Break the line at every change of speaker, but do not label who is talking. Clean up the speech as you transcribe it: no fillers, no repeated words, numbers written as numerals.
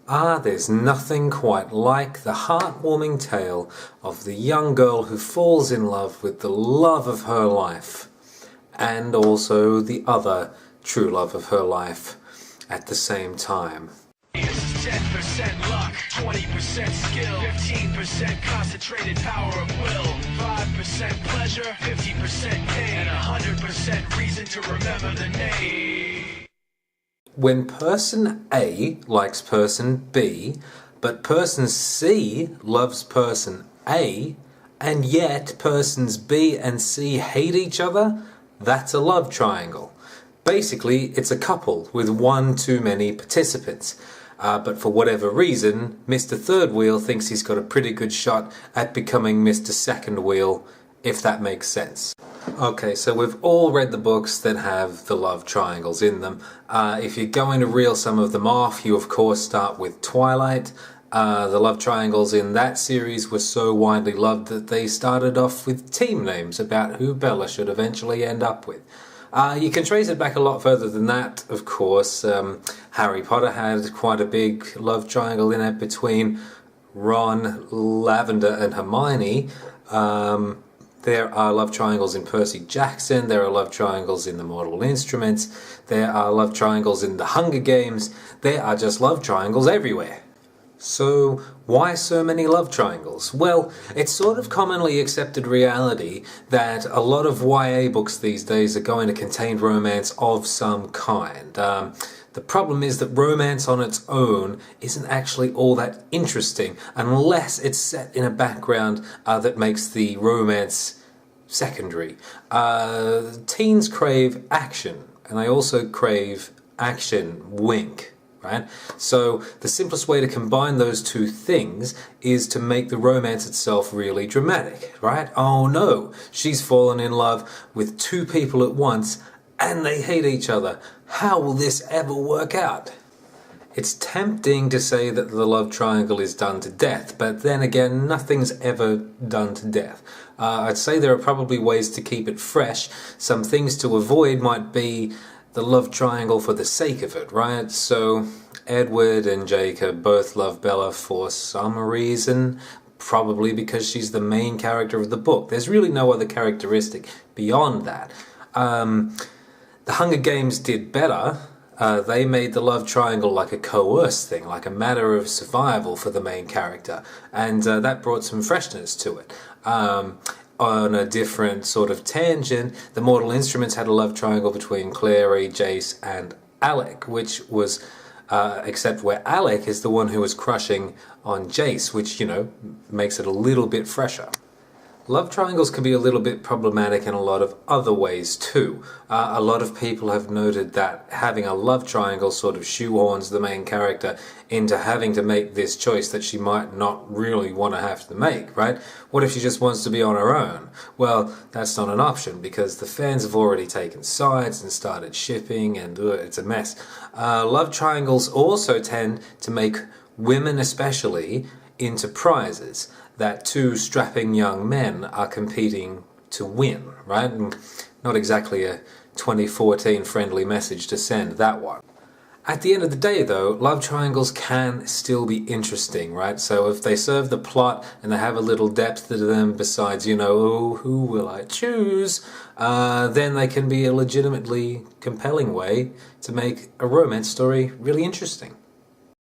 There's nothing quite like the heartwarming tale of the young girl who falls in love with the love of her life, and also the other true love of her life at the same time.
It's 10% luck, 20% skill, 15% concentrated power of will, 5% pleasure, 50% pain, and 100% reason to remember the name.
When person A likes person B, but person C loves person A, and yet persons B and C hate each other, that's a love triangle. Basically, it's a couple with one too many participants. But for whatever reason, Mr. Third Wheel thinks he's got a pretty good shot at becoming Mr. Second Wheel, if that makes sense. Okay, so we've all read the books that have the love triangles in them. If you're going to reel some of them off, you of course start with Twilight. The love triangles in that series were so widely loved that they started off with team names about who Bella should eventually end up with. You can trace it back a lot further than that, of course. Harry Potter had quite a big love triangle in it between Ron, Lavender and Hermione. There are love triangles in Percy Jackson, there are love triangles in the Mortal Instruments, there are love triangles in the Hunger Games, there are just love triangles everywhere. So, why so many love triangles? Well, it's sort of commonly accepted reality that a lot of YA books these days are going to contain romance of some kind. The problem is that romance on its own isn't actually all that interesting unless it's set in a background that makes the romance secondary. Teens crave action, and they also crave action wink. Right? So the simplest way to combine those two things is to make the romance itself really dramatic, right? Oh no, she's fallen in love with two people at once and they hate each other. How will this ever work out? It's tempting to say that the love triangle is done to death, but then again, nothing's ever done to death. I'd say there are probably ways to keep it fresh. Some things to avoid might be the love triangle for the sake of it, right? So Edward and Jacob both love Bella for some reason, probably because she's the main character of the book. There's really no other characteristic beyond that. The Hunger Games did better. They made the love triangle like a coerced thing, like a matter of survival for the main character, and that brought some freshness to it. On a different sort of tangent, the Mortal Instruments had a love triangle between Clary, Jace, and Alec, which was, except where Alec is the one who was crushing on Jace, which, you know, makes it a little bit fresher. Love triangles can be a little bit problematic in a lot of other ways too. A lot of people have noted that having a love triangle sort of shoehorns the main character into having to make this choice that she might not really want to have to make, right? What if she just wants to be on her own? Well, that's not an option because the fans have already taken sides and started shipping and it's a mess. Love triangles also tend to make women especially into prizes that two strapping young men are competing to win, right? And not exactly a 2014 friendly message to send, that one. At the end of the day though, love triangles can still be interesting, right? So if they serve the plot and they have a little depth to them besides, you know, oh, who will I choose? Then they can be a legitimately compelling way to make a romance story really interesting.